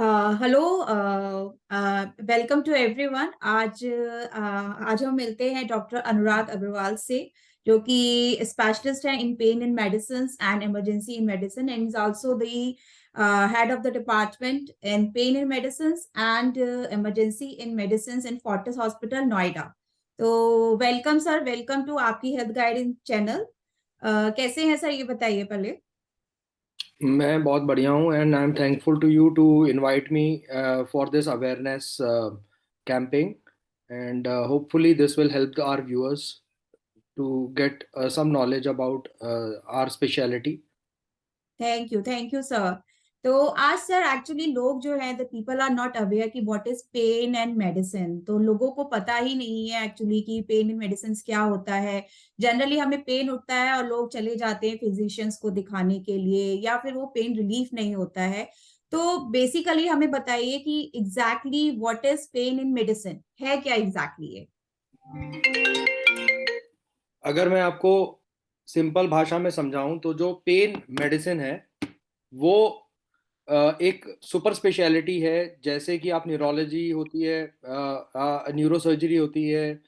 Hello. Welcome to everyone. आज हम मिलते हैं डॉक्टर अनुराग अग्रवाल से, जो कि स्पेशलिस्ट है इन pain in medicine and emergency in medicine and is also the head of the department in pain in medicine and emergency in medicine in Fortis hospital Noida. तो welcome sir, welcome to आपकी health guidance channel. कैसे हैं sir, ये बताइए पहले। मैं बहुत बढ़िया हूँ and I am thankful to you to invite me for this awareness campaign and hopefully this will help our viewers to get some knowledge about our specialty. Thank you sir. तो आज sir actually लोग जो है, the people are not aware कि what is pain and medicine. तो लोगों को पता ही नहीं है एक्चुअली कि पेन एंड मेडिसिन क्या होता है। जनरली हमें पेन उठता है और लोग चले जाते हैं फिजिशियंस को दिखाने के लिए, या फिर वो पेन रिलीफ नहीं होता है। तो बेसिकली हमें बताइए कि exactly what is pain in medicine, है क्या एग्जैक्टली ये। अगर मैं आपको सिंपल भाषा में समझाऊं तो जो पेन मेडिसिन है वो एक सुपर स्पेशलिटी है। जैसे कि आप न्यूरोलॉजी होती है, न्यूरो सर्जरी होती है,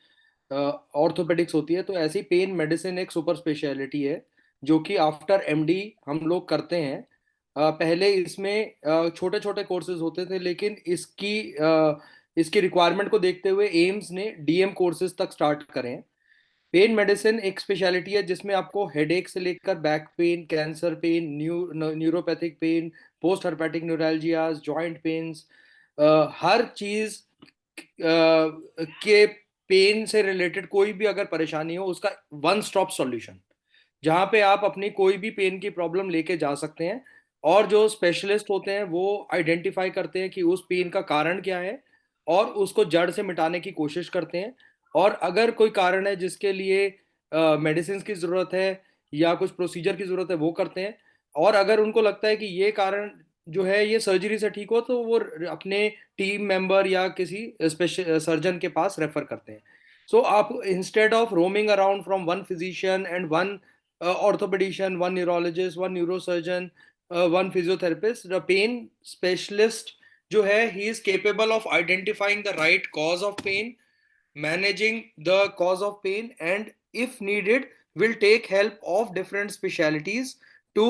ऑर्थोपेडिक्स होती है, तो ऐसी पेन मेडिसिन एक सुपर स्पेशलिटी है जो कि आफ्टर एमडी हम लोग करते हैं। पहले इसमें छोटे छोटे कोर्सेज होते थे, लेकिन इसकी रिक्वायरमेंट को देखते हुए एम्स ने डीएम कोर्सेज तक स्टार्ट करें हैं। पेन मेडिसिन एक स्पेशलिटी है जिसमें आपको हेडेक से लेकर back pain, cancer pain, neuropathic pain, post herpetic neuralgias, joint pains, हर चीज के पेन से रिलेटेड कोई भी अगर परेशानी हो उसका वन स्टॉप सॉल्यूशन, जहां पे आप अपनी कोई भी पेन की प्रॉब्लम लेके जा सकते हैं। और जो स्पेशलिस्ट होते हैं वो आइडेंटिफाई करते हैं कि उस पेन का कारण क्या है और उसको जड़ से मिटाने की कोशिश करते हैं। और अगर कोई कारण है जिसके लिए मेडिसिन की ज़रूरत है या कुछ प्रोसीजर की ज़रूरत है वो करते हैं। और अगर उनको लगता है कि ये कारण जो है ये सर्जरी से ठीक हो तो वो अपने टीम मेंबर या किसी स्पेशल सर्जन के पास रेफर करते हैं। सो आप instead of roaming around from one physician and one orthopedician, one neurologist, one neurosurgeon, one physiotherapist, the pain specialist जो है he is capable of identifying the right cause of pain, managing the cause of pain, and if needed will take help of different specialities to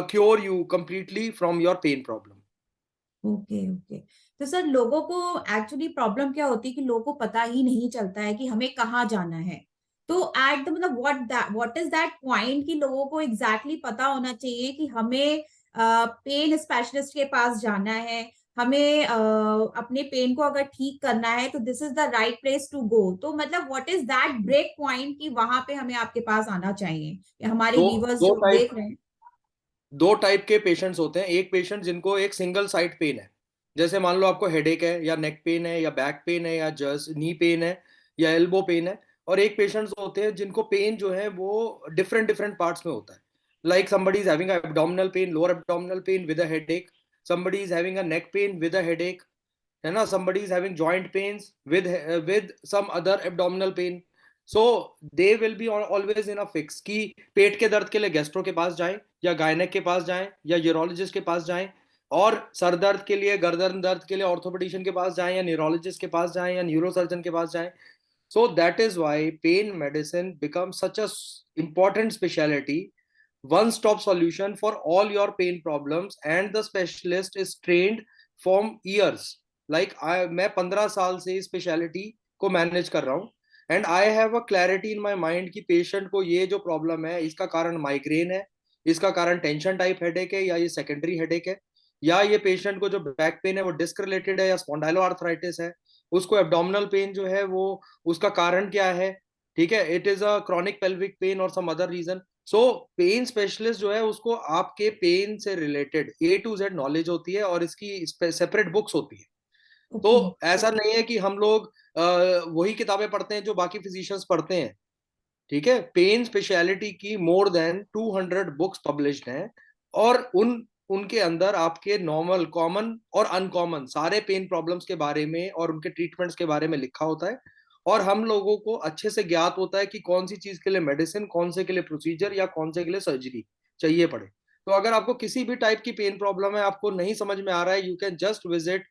cure you completely from your pain problem. Okay okay. तो sir लोगों को actually problem क्या होती है कि लोगों को पता ही नहीं चलता है कि हमें कहाँ जाना है। तो एट द मतलब व्हाट इज दैट पॉइंट कि लोगों को एग्जैक्टली पता होना चाहिए कि हमें पेन स्पेशलिस्ट के पास जाना है। हमें अपने पेन को अगर ठीक करना है तो this is the right place to go. तो मतलब what is that break point कि वहां पे हमें आपके पास आना चाहिए, हमारे दो व्यूवर्स दो जो टाइप देख रहे हैं। दो टाइप के पेशेंट्स होते हैं। एक पेशेंट जिनको एक सिंगल साइड पेन है, जैसे मान लो आपको हेडेक है या नेक पेन है या बैक पेन है या जस्ट नी पेन है या एल्बो पेन है। और एक पेशेंट्स होते हैं जिनको पेन जो है वो डिफरेंट डिफरेंट पार्ट्स में होता है। Like somebody is having abdominal pain, lower abdominal pain with a headache, somebody is having a neck pain with a headache, है ना, somebody is having joint pains with some other abdominal pain. So they will be always in a fix कि पेट के दर्द के लिए gastro के पास जाएं या गायनेक के पास जाएं या यूरोलॉजिस्ट के पास जाएं, और सर दर्द के लिए, गर्दन दर्द के लिए ऑर्थोपेडिशियन के पास जाएं या न्यूरोलॉजिस्ट के पास जाएं या न्यूरोसर्जन के पास जाएं। So that is why pain medicine becomes such a important specialty, one stop solution for all your pain problems, and the specialist is trained from years. Like मैं 15 साल से इस स्पेशलिटी को मैनेज कर रहा हूँ and I have a clarity in my mind कि patient को ये जो प्रॉब्लम है इसका कारण माइग्रेन है, इसका कारण टेंशन टाइप हेडेक है या ये सेकेंडरी हेडेक है, या ये पेशेंट को जो बैक पेन है वो डिस्क रिलेटेड है या स्पॉन्डाइलो आर्थराइटिस है, उसको एब्डोमिनल पेन जो है वो उसका कारण क्या है। ठीक है, it is a chronic pelvic pain और some other reason. So pain specialist जो है उसको आपके पेन से related A to Z knowledge होती है और इसकी सेपरेट बुक्स होती है। तो ओके। ऐसा नहीं है कि हम लोग वही किताबें पढ़ते हैं जो बाकी फिजिशियंस पढ़ते हैं। ठीक है, पेन स्पेशलिटी की मोर देन 200 बुक्स पब्लिश्ड हैं, और उनके अंदर आपके नॉर्मल, कॉमन और अनकॉमन सारे पेन प्रॉब्लम्स के बारे में और उनके ट्रीटमेंट्स के बारे में लिखा होता है। और हम लोगों को अच्छे से ज्ञात होता है कि कौन सी चीज के लिए मेडिसिन, कौन से के लिए प्रोसीजर या कौन से के लिए सर्जरी चाहिए पड़े। तो अगर आपको किसी भी टाइप की पेन प्रॉब्लम है, आपको नहीं समझ में आ रहा है, you can just visit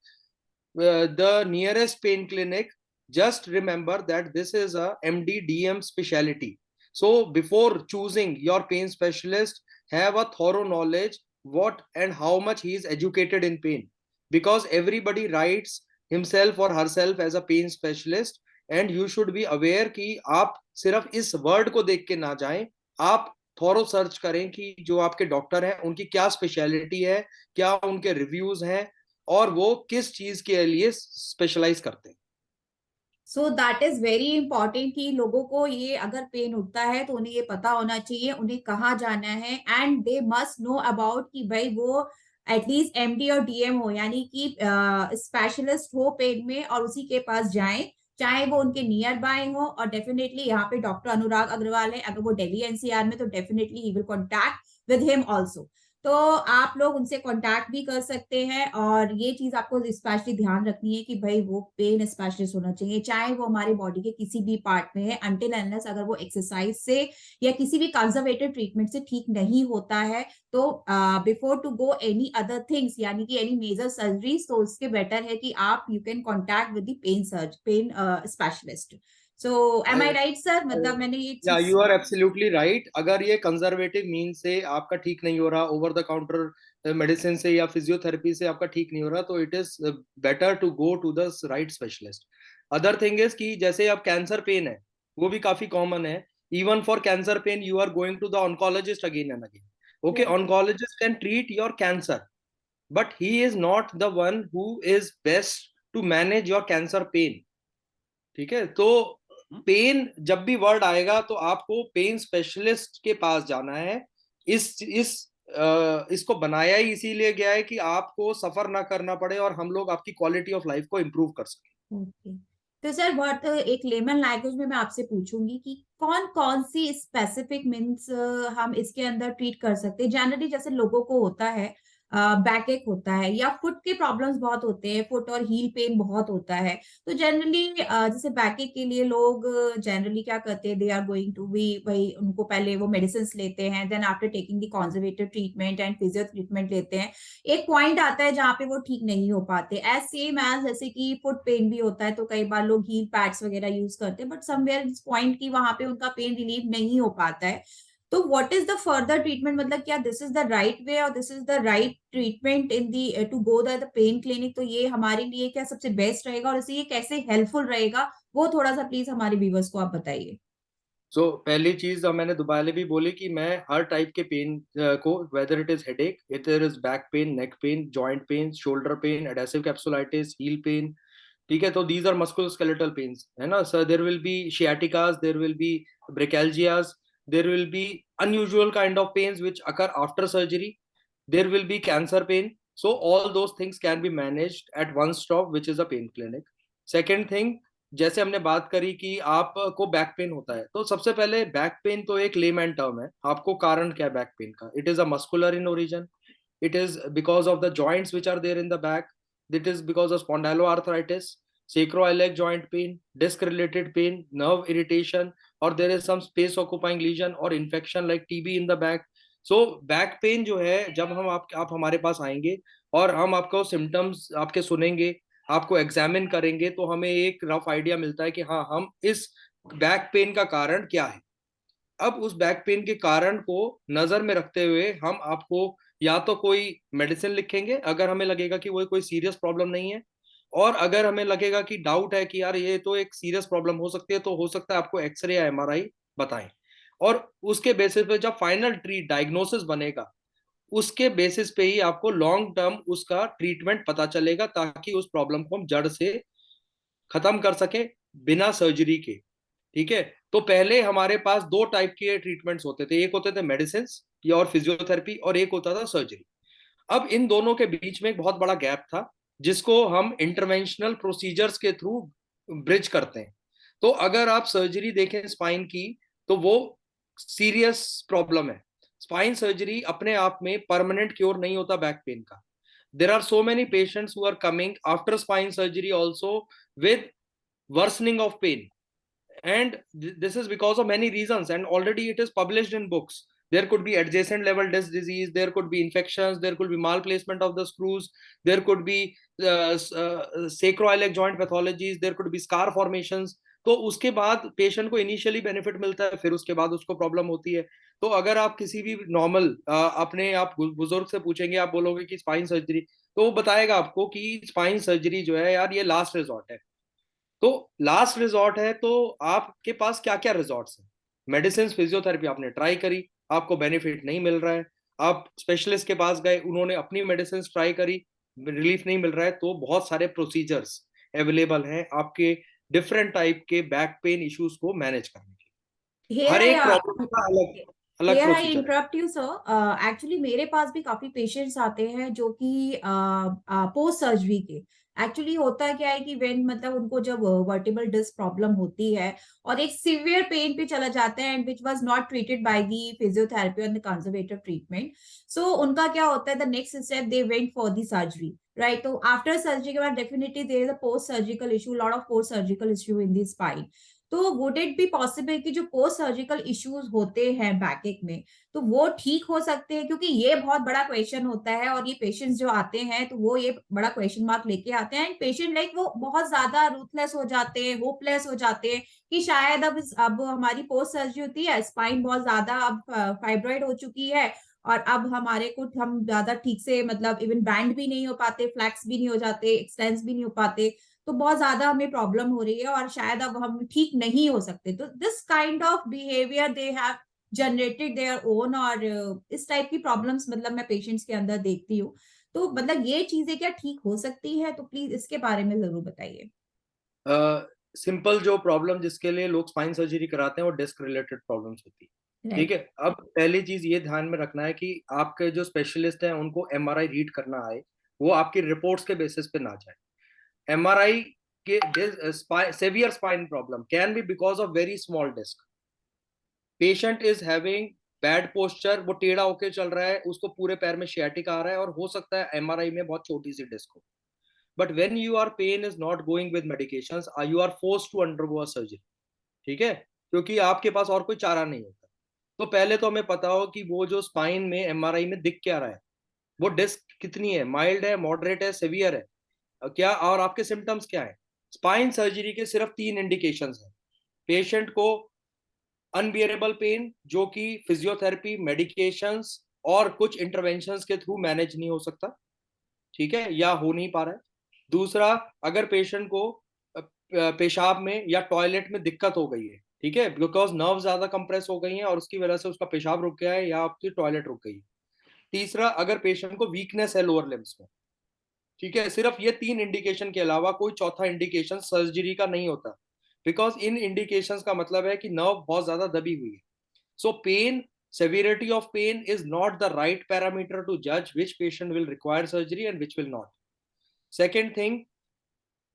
the nearest pain clinic. Just remember that this is a MD-DM specialty. So before choosing your pain specialist, have a thorough knowledge what and how much he is educated in pain, because everybody writes himself or herself as a pain specialist, and you should be aware कि आप सिर्फ इस word को देख के ना जाएं, आप थॉरो सर्च करें कि जो आपके डॉक्टर हैं उनकी क्या स्पेशलिटी है, क्या उनके रिव्यूज हैं, और वो किस चीज के लिए स्पेशलाइज करते हैं। So that is very important कि लोगों को ये अगर पेन उठता है तो उन्हें ये पता होना चाहिए उन्हें कहाँ जाना है, and they must know about कि भाई वो एटलीस्ट एमडी और डीएम हो, यानी कि स्पेशलिस्ट हो पेन में, और उसी के पास जाएं, चाहे वो उनके नियर बाय हो। और डेफिनेटली यहाँ पे डॉक्टर अनुराग अग्रवाल है, अगर वो दिल्ली एनसीआर में, तो definitely he will contact with him also. तो आप लोग उनसे कांटेक्ट भी कर सकते हैं, और ये चीज आपको स्पेशली ध्यान रखनी है कि भाई वो पेन स्पेशलिस्ट होना चाहिए, चाहे वो हमारे बॉडी के किसी भी पार्ट में है, अनटिल अनलेस अगर वो एक्सरसाइज से या किसी भी कंजर्वेटिव ट्रीटमेंट से ठीक नहीं होता है, तो before to go any other things, यानी कि एनी मेजर सर्जरीज, तो उसके बेटर है कि आप you can contact with the pain specialist. So am I right sir, मतलब मैंने ये या चीज। You are absolutely right. अगर ये कंजर्वेटिव मीन से आपका ठीक नहीं हो रहा, ओवर द काउंटर मेडिसिन से या फिजियोथेरेपी से आपका ठीक नहीं हो रहा, तो it is better to go to the right specialist. Other thing is कि जैसे अब कैंसर पेन है, वो भी काफी कॉमन है। Even for cancer pain you are going to the oncologist again and again. Okay, oncologist can treat your cancer, but he is not the one who is best to manage your cancer pain. ठीक है, तो pen जब भी word आएगा तो आपको pen specialist के पास जाना है। इसको बनाया ही इसीलिए गया है कि आपको सफर ना करना पड़े और हम लोग आपकी क्वालिटी ऑफ लाइफ को इम्प्रूव कर सकें। ओके। तो सर बहुत एक लेमन लैंग्वेज में मैं आपसे पूछूंगी कि कौन कौन सी स्पेसिफिक मीन्स हम इसके अंदर ट्रीट कर सकते हैं। जनरली जैसे लोगों को होता है बैक एक होता है, या फुट के प्रॉब्लम्स बहुत होते हैं, फुट और हील पेन बहुत होता है, तो जनरली जैसे बैक एक के लिए लोग जनरली क्या करते हैं, they are going to be, भाई उनको पहले वो मेडिसिन लेते हैं, then after taking the conservative treatment and physio treatment लेते हैं, एक पॉइंट आता है जहाँ पे वो ठीक नहीं हो पाते। एज सेम एज जैसे कि फुट पेन भी होता है, तो कई बार लोग हील पैड्स वगैरह यूज करते हैं, बट समवेयर इस पॉइंट की वहां पे उनका पेन रिलीव नहीं हो पाता है। तो what is the further treatment, मतलब क्या this is the right way और this is the right treatment in the to go the pain clinic, तो ये हमारे लिए क्या सबसे बेस्ट रहेगा और इससे ये कैसे हेल्पफुल रहेगा, वो थोड़ा सा प्लीज हमारे व्यूवर्स को आप बताइए। पहली चीज मैंने दोबारा भी बोली कि मैं हर टाइप के पेन को, whether it is headache, it is back pain, neck pain, joint pain, shoulder pain, adhesive capsulitis, heel pain, ठीक है, तो दीज आर मस्कुलोस्केलेटल पेन्स, है ना sir. There will be sciaticas, there will be brachialgias, there will be unusual kind of pains which occur after surgery, there will be cancer pain. So all those things can be managed at one stop, which is a pain clinic. Second thing, जैसे हमने बात करी कि आपको back pain होता है, तो सबसे पहले बैक पेन तो एक लेमैन टर्म है। आपको कारण क्या है बैक पेन का? It is a muscular in origin, it is because of the joints which are there in the back, it is because of spondyloarthritis, sacroiliac joint pain, disc related pain, nerve irritation, or there is some space occupying lesion or infection like TB in the back. So back pain जो है, जब हम आप हमारे पास आएंगे और हम आपको सिम्टम्स आपके सुनेंगे, आपको एग्जामिन करेंगे, तो हमें एक रफ आइडिया मिलता है कि हाँ, हम इस बैक पेन का कारण क्या है। अब उस बैक पेन के कारण को नजर में रखते हुए हम आपको या तो कोई मेडिसिन लिखेंगे अगर हमें लगेगा कि वो कोई सीरियस प्रॉब्लम नहीं है, और अगर हमें लगेगा कि डाउट है कि यार ये तो एक सीरियस प्रॉब्लम हो सकती है, तो हो सकता है आपको एक्सरे या एमआरआई बताएं। और उसके बेसिस पे जब फाइनल डायग्नोसिस बनेगा, उसके बेसिस पे ही आपको लॉन्ग टर्म उसका ट्रीटमेंट पता चलेगा, ताकि उस प्रॉब्लम को हम जड़ से खत्म कर सके बिना सर्जरी के। ठीक है, तो पहले हमारे पास दो टाइप के ट्रीटमेंट्स होते थे, एक होते थे मेडिसिन या और फिजियोथेरेपी, और एक होता था सर्जरी। अब इन दोनों के बीच में एक बहुत बड़ा गैप था, जिसको हम इंटरवेंशनल प्रोसीजर्स के थ्रू ब्रिज करते हैं। तो अगर आप सर्जरी देखें स्पाइन की, तो वो सीरियस प्रॉब्लम है। स्पाइन सर्जरी अपने आप में परमानेंट क्योर नहीं होता बैक पेन का। There are so many patients who are coming after spine surgery also with worsening of pain, and this is because of many reasons, and already it is published in books There could be adjacent level disc disease, there could be infections, there could be malplacement of the screws, there could be sacroiliac joint pathologies, there could be scar formations. तो उसके बाद patient को initially benefit मिलता है, फिर उसके बाद उसको प्रॉब्लम होती है। तो अगर आप किसी भी नॉर्मल अपने आप बुजुर्ग से पूछेंगे, आप बोलोगे कि स्पाइन सर्जरी, तो वो बताएगा आपको कि स्पाइन सर्जरी जो है यार ये लास्ट रिजॉर्ट है। तो लास्ट रिजॉर्ट है, तो आपके पास क्या क्या रिजॉर्ट्स हैं? मेडिसिन, फिजियोथेरेपी आपने ट्राई करी, आपको बेनिफिट नहीं मिल रहा है, आप स्पेशलिस्ट के पास गए, उन्होंने अपनी मेडिसिन ट्राई करी, रिलीफ नहीं मिल रहा है, तो बहुत सारे प्रोसीजर्स अवेलेबल हैं आपके डिफरेंट टाइप के बैक पेन इश्यूज को मैनेज करने के। Here हर एक I प्रॉब्लम का अलग अलग Here I प्रोसीजर है। interrupt you, sir. Actually मेरे पास भी काफी पेशेंट्स आते हैं जो कि पोस्ट सर्जरी के। एक्चुअली होता है क्या है कि वेन मतलब उनको जब वर्टिबल डिस्क प्रॉब्लम होती है और एक सीवियर पेन पे चला जाता है and which was not treated by the physiotherapy and the conservative treatment, so उनका क्या होता है, the next step they went for the surgery, right. तो आफ्टर सर्जरी के बाद definitely there is a post surgical issue, lot of post surgical issue in the spine. तो would it be possible कि जो पोस्ट सर्जिकल इश्यूज होते हैं बैकएक में, तो वो ठीक हो सकते हैं? क्योंकि ये बहुत बड़ा क्वेश्चन होता है और ये पेशेंट्स जो आते हैं तो वो ये बड़ा क्वेश्चन मार्क लेके आते हैं एंड पेशेंट लाइक वो बहुत ज्यादा रूथलेस हो जाते हैं, होपलेस हो जाते हैं कि शायद अब हमारी पोस्ट सर्जरी होती है, स्पाइन बहुत ज्यादा अब फाइब्रॉइड हो चुकी है और अब हमारे को हम ज्यादा ठीक से मतलब इवन बैंड भी नहीं हो पाते, फ्लैक्स भी नहीं हो जाते, एक्सटेंस भी नहीं हो पाते, तो बहुत ज्यादा हमें प्रॉब्लम हो रही है और शायद अब हम ठीक नहीं हो सकते। तो this kind of behaviour they have generated their own, और इस टाइप की प्रॉब्लम्स मतलब मैं पेशेंट्स के अंदर देखती हूँ। तो मतलब ये चीजें क्या ठीक हो सकती है? तो प्लीज इसके बारे में जरूर बताइए। सिंपल जो प्रॉब्लम जिसके लिए लोग स्पाइन सर्जरी कराते हैं वो डिस्क रिलेटेड प्रॉब्लम्स होती है। ठीक राइट। है, अब पहली चीज ये ध्यान में रखना है कि आपके जो स्पेशलिस्ट हैं उनको एमआरआई रीड करना आए, वो आपकी रिपोर्ट्स के बेसिस पे ना जाए। एमआरआई के severe spine problem can be because of very small disc. Patient is having bad posture, वो टेढ़ा होके चल रहा है, उसको पूरे पैर में शियाटिक आ रहा है और हो सकता है एमआरआई में बहुत छोटी सी डिस्क हो। But when your pain is not going with medication, you are force to undergo a surgery. ठीक है, क्योंकि आपके पास और कोई चारा नहीं होता। तो पहले तो हमें पता हो कि वो जो स्पाइन में एमआरआई में दिख क्या रहा है, वो डिस्क कितनी है, माइल्ड है, मॉडरेट है, सिवियर है, क्या, और आपके सिम्टम्स क्या है। स्पाइन सर्जरी के सिर्फ 3 इंडिकेशंस हैं। पेशेंट को अनबियरेबल पेन जो कि फिजियोथेरेपी, मेडिकेशंस और कुछ इंटरवेंशंस के थ्रू मैनेज नहीं हो सकता, ठीक है, या हो नहीं पा रहा है। दूसरा, अगर पेशेंट को पेशाब में या टॉयलेट में दिक्कत हो गई है, ठीक है, बिकॉज नर्व ज्यादा कंप्रेस हो गई है और उसकी वजह से उसका पेशाब रुक गया है या आपकी टॉयलेट रुक गई है। तीसरा, अगर पेशेंट को वीकनेस है लोअर लिम्स में। ठीक है, सिर्फ ये 3 इंडिकेशन के अलावा कोई चौथा इंडिकेशन सर्जरी का नहीं होता, बिकॉज इन इंडिकेशंस का मतलब है कि नर्व बहुत ज्यादा दबी हुई है। सो pen, severity of pain is not the right parameter to judge which patient will require surgery and which will not. Second thing,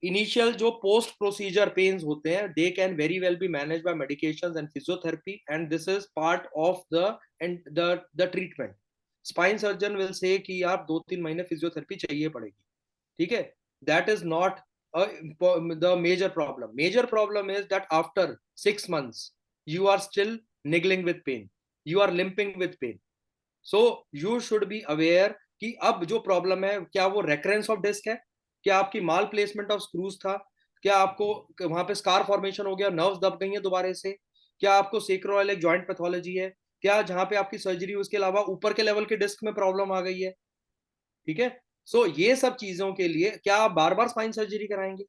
initial जो post procedure pains होते हैं, they can very well be managed by medications and physiotherapy, and this is part of the treatment. Spine surgeon will say कि आप 2-3 महीने physiotherapy चाहिए पड़ेगी, ठीक है, that is not the major problem. Major problem is that after 6 months you are still niggling with pain, you are limping with pain. So you should be aware कि अब जो प्रॉब्लम है, क्या वो रेकरेंस ऑफ डिस्क है, क्या आपकी माल placement of screws था, क्या आपको वहां पे स्कार फॉर्मेशन हो गया, नर्व्स दब गई हैं दोबारा से, क्या आपको सेक्रोइलिक जॉइंट पैथोलॉजी है, क्या जहां पे आपकी सर्जरी उसके अलावा ऊपर के लेवल के डिस्क में प्रॉब्लम आ गई है। ठीक है, सो ये सब चीजों के लिए क्या आप बार बार स्पाइन सर्जरी कराएंगे?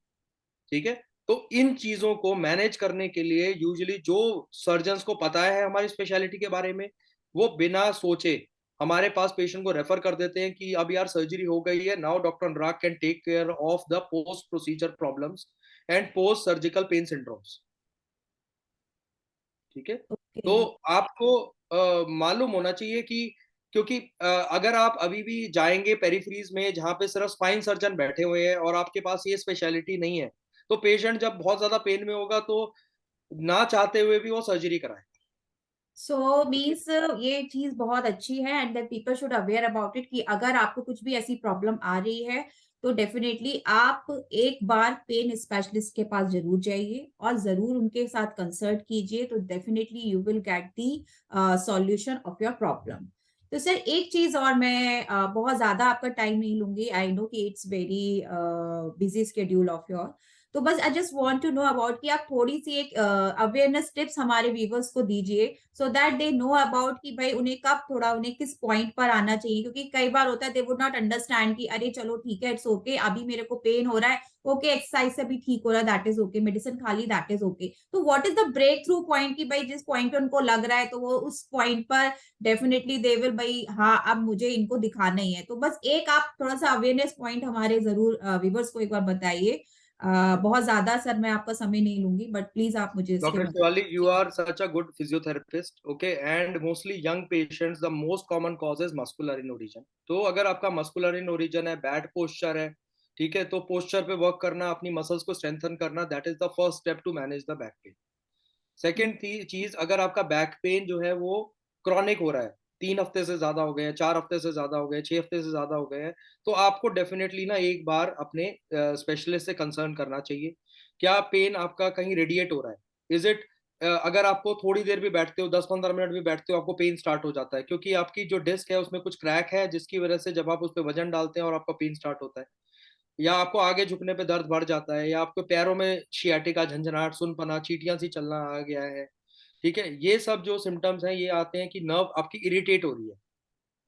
ठीक है, तो इन चीजों को मैनेज करने के लिए यूजुअली जो सर्जन्स को पता है हमारी स्पेशलिटी के बारे में, वो बिना सोचे हमारे पास पेशेंट को रेफर कर देते हैं कि अब यार सर्जरी हो गई है, now doctor Anurag can take care of the post procedure problems and post surgical pain syndromes. ठीक है, ओके। तो आपको मालूम होना चाहिए कि क्योंकि अगर आप अभी भी जाएंगे पेरिफेरीज में जहां पे सिर्फ स्पाइन सर्जन बैठे हुए हैं और आपके पास ये स्पेशलिटी नहीं है, तो पेशेंट जब बहुत ज्यादा पेन में होगा तो ना चाहते हुए भी वो सर्जरी कराए। सो ठीक है, मीन्स ये चीज बहुत अच्छी है and that people should aware about it कि अगर आपको कुछ भी ऐसी प्रॉब्लम आ रही है तो डेफिनेटली आप एक बार पेन स्पेशलिस्ट के पास जरूर जाइए और जरूर उनके साथ कंसल्ट कीजिए, तो definitely you will get the solution of your problem. तो सर एक चीज और मैं बहुत ज्यादा आपका टाइम नहीं लूंगी, आई नो कि it's very busy schedule of your. तो बस I just want to know about कि आप थोड़ी सी एक अवेयरनेस टिप्स हमारे व्यूवर्स को दीजिए, so that they know about कि भाई उन्हें कब थोड़ा उन्हें किस पॉइंट पर आना चाहिए, क्योंकि कई बार होता है दे वुड नॉट अंडरस्टैंड कि अरे चलो ठीक है, इट्स ओके, अभी मेरे को पेन हो रहा है, ओके एक्सरसाइज से भी ठीक हो रहा है, दैट इज ओके, मेडिसिन खा ली, दैट इज ओके। तो what is the breakthrough point कि भाई जिस पॉइंट पे उनको लग रहा है तो वो उस पॉइंट पर डेफिनेटली दे विल, भाई हाँ अब मुझे इनको दिखाना ही है। तो बस एक आप थोड़ा सा अवेयरनेस पॉइंट हमारे जरूर व्यूवर्स को एक बार बताइए। बहुत ज्यादा सर मैं आपका समय नहीं लूंगी, बट प्लीज आप मुझे इसके Dr. मदद। Shivali, you are such a good physiotherapist, okay? And mostly young patients, the most common cause is muscular in origin. तो अगर आपका muscular in origin है, bad posture है, ठीक है, तो posture पे work करना, अपनी muscles को strengthen करना, that is the first step to manage the back pain. Second चीज, अगर आपका बैक पेन जो है वो क्रॉनिक हो रहा है, 3 हफ्ते से ज्यादा हो गए, 4 हफ्ते से ज्यादा हो गए, 6 हफ्ते से ज्यादा हो गए हैं, तो आपको डेफिनेटली ना एक बार अपने स्पेशलिस्ट से कंसर्न करना चाहिए। क्या पेन आपका कहीं रेडिएट हो रहा है? इज इट, अगर आपको थोड़ी देर भी बैठते हो, 10-15 मिनट भी बैठते हो, आपको पेन स्टार्ट हो जाता है, क्योंकि आपकी जो डिस्क है उसमें कुछ क्रैक है, जिसकी वजह से जब आप उस पर वजन डालते हैं और आपका पेन स्टार्ट होता है, या आपको आगे झुकने पे दर्द बढ़ जाता है, या आपको पैरों में शियाटिका, झंझनाहट, सुनपना, चींटियां सी चलना आ गया है, ठीक है, ये सब जो सिम्टम्स हैं ये आते हैं कि नर्व आपकी इरिटेट हो रही है।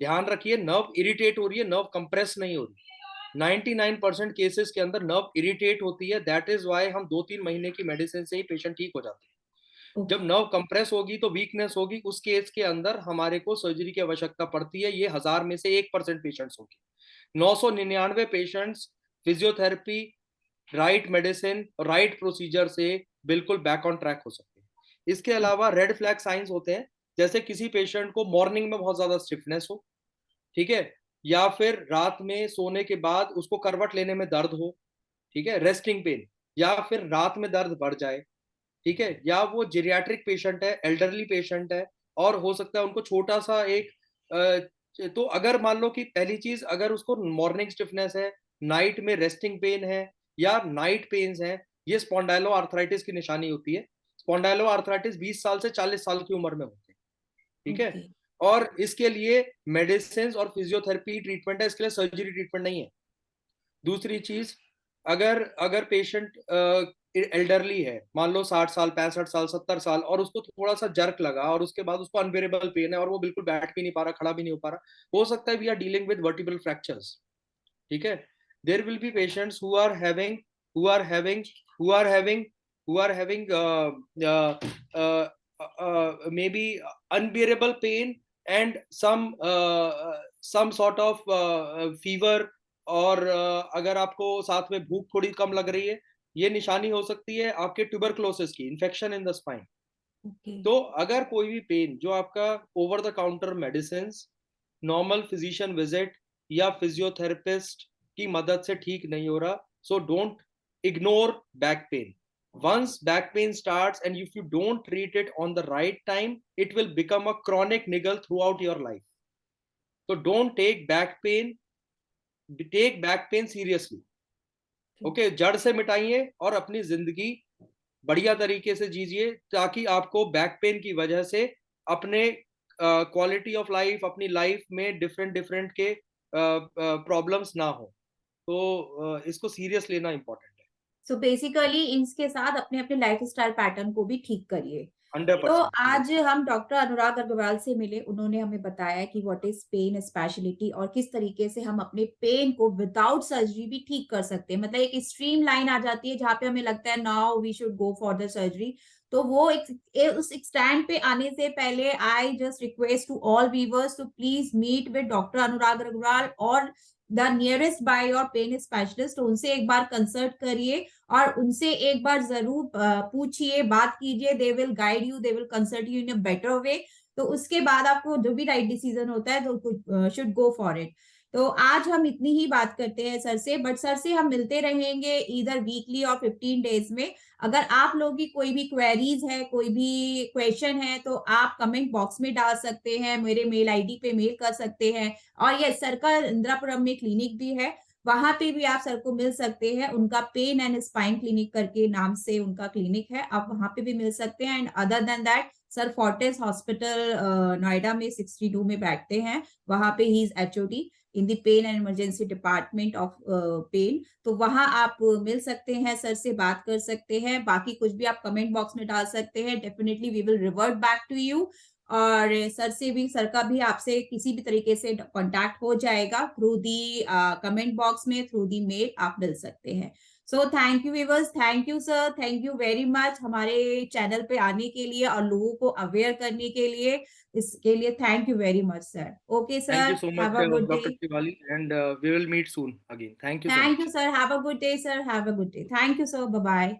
ध्यान रखिए, नर्व इरिटेट हो रही है, नर्व कंप्रेस नहीं हो रही। 99% केसेस के अंदर नर्व इरिटेट होती है, दैट इज वाई हम 2-3 महीने की मेडिसिन से ही पेशेंट ठीक हो जाते हैं। जब ओके। नर्व कंप्रेस होगी तो वीकनेस होगी, उस केस के अंदर हमारे को सर्जरी की आवश्यकता पड़ती है। ये 1000 में से 1% पेशेंट्स होगी। 999 पेशेंट्स फिजियोथेरेपी, राइट मेडिसिन और राइट प्रोसीजर से बिल्कुल बैक ऑन ट्रैक हो सकते हैं। इसके अलावा रेड फ्लैग साइंस होते हैं, जैसे किसी पेशेंट को मॉर्निंग में बहुत ज्यादा स्टिफनेस हो, ठीक है, या फिर रात में सोने के बाद उसको करवट लेने में दर्द हो, ठीक है, रेस्टिंग पेन, या फिर रात में दर्द बढ़ जाए, ठीक है, या वो जेरियाट्रिक पेशेंट है, एल्डरली पेशेंट है, और हो सकता है उनको छोटा सा एक तो अगर मान लो कि पहली चीज, अगर उसको मॉर्निंग स्टिफनेस है, नाइट में रेस्टिंग पेन है, या नाइट पेन्स है, ये स्पॉन्डाइलो आर्थराइटिस की निशानी होती है। स्पॉन्डाइलो आर्थराइटिस 20 साल से 40 साल की उम्र में होते हैं, ठीक है, ओके। और इसके लिए मेडिसिन और फिजियोथेरेपी ट्रीटमेंट है, इसके लिए सर्जरी ट्रीटमेंट नहीं है। दूसरी चीज, अगर अगर पेशेंट एल्डरली है, मान लो 60 साल, 65 साल, 70 साल, और उसको थोड़ा सा जर्क लगा और उसके बाद उसको अनबेरेबल पेन है और वो बिल्कुल बैठ भी नहीं पा रहा, खड़ा भी नहीं हो पा रहा, हो सकता है we are dealing with vertebral fractures, ठीक है। There will be patients who are having who are having who are having who are having may be unbearable pain and some sort of fever, और अगर आपको साथ में भूख थोड़ी कम लग रही है, ये निशानी हो सकती है आपके ट्यूबरक्लोसिस की, infection in the spine. Okay. तो अगर कोई भी पेन जो आपका over the counter medicine, normal physician visit या फिजियोथेरेपिस्ट की मदद से ठीक नहीं हो रहा, so don't ignore back pain. Once back pain starts and if you don't treat it on the right time, it will become a chronic niggle throughout your life. So don't take back pain seriously. Okay, जड़ से मिटाइए और अपनी जिंदगी बढ़िया तरीके से जीजिए, ताकि आपको बैक पेन की वजह से अपने क्वालिटी ऑफ लाइफ, अपनी लाइफ में डिफरेंट डिफरेंट के प्रॉब्लम्स ना हो। तो इसको सीरियस लेना इंपॉर्टेंट सो बेसिकली इसके साथ अपने अपने लाइफस्टाइल पैटर्न को भी ठीक करिए। है, तो 100%। आज हम डॉक्टर अनुराग अग्रवाल से मिले, उन्होंने हमें बताया कि व्हाट इज पेन स्पेशलिटी और किस तरीके से हम अपने पेन को विदाउट सर्जरी भी ठीक कर सकते हैं। मतलब एक स्ट्रीम लाइन आ जाती है जहां पे हमें लगता है now we should go for the surgery. तो वो उस स्टैंड पे आने से पहले I just request to all viewers to please meet with doctor Anurag Agarwal और the nearest by your pain specialist. उनसे एक बार कंसल्ट करिए और उनसे एक बार जरूर पूछिए, बात कीजिए, they will guide you, they will consult you in a better way. तो उसके बाद आपको जो भी राइट डिसीजन होता है तो शुड गो फॉर इट। तो आज हम इतनी ही बात करते हैं सर से, बट सर से हम मिलते रहेंगे इधर वीकली और 15 डेज में। अगर आप लोगों की कोई भी क्वेरीज है, कोई भी क्वेश्चन है, तो आप कमेंट बॉक्स में डाल सकते हैं, मेरे मेल आईडी पे मेल कर सकते हैं। और ये सर का इंदिरापुरम में क्लिनिक भी है, वहां पे भी आप सर को मिल सकते हैं। उनका पेन एंड स्पाइन क्लिनिक करके नाम से उनका क्लिनिक है, आप वहां पे भी मिल सकते हैं। And other than that sir Fortis hospital Noida में 62 में बैठते हैं, वहां पे he is HOD in the pain and emergency department of pain. तो वहां आप मिल सकते हैं, सर से बात कर सकते हैं। बाकी कुछ भी आप कमेंट बॉक्स में डाल सकते हैं, definitely we will revert back to you. और सर से भी, सर का भी आपसे किसी भी तरीके से कांटेक्ट हो जाएगा थ्रू दी कमेंट बॉक्स में, थ्रू दी मेल आप मिल सकते हैं। So thank you viewers, thank you sir, thank you very much हमारे चैनल पे आने के लिए और लोगों को अवेयर करने के लिए। इसके लिए thank you very much sir. Okay Thank you sir, so much, have a good day. Dr. Shivali, and we will meet soon again. Thank you so thank you much. Sir, have a good day sir, have a good day. Thank you sir, bye bye.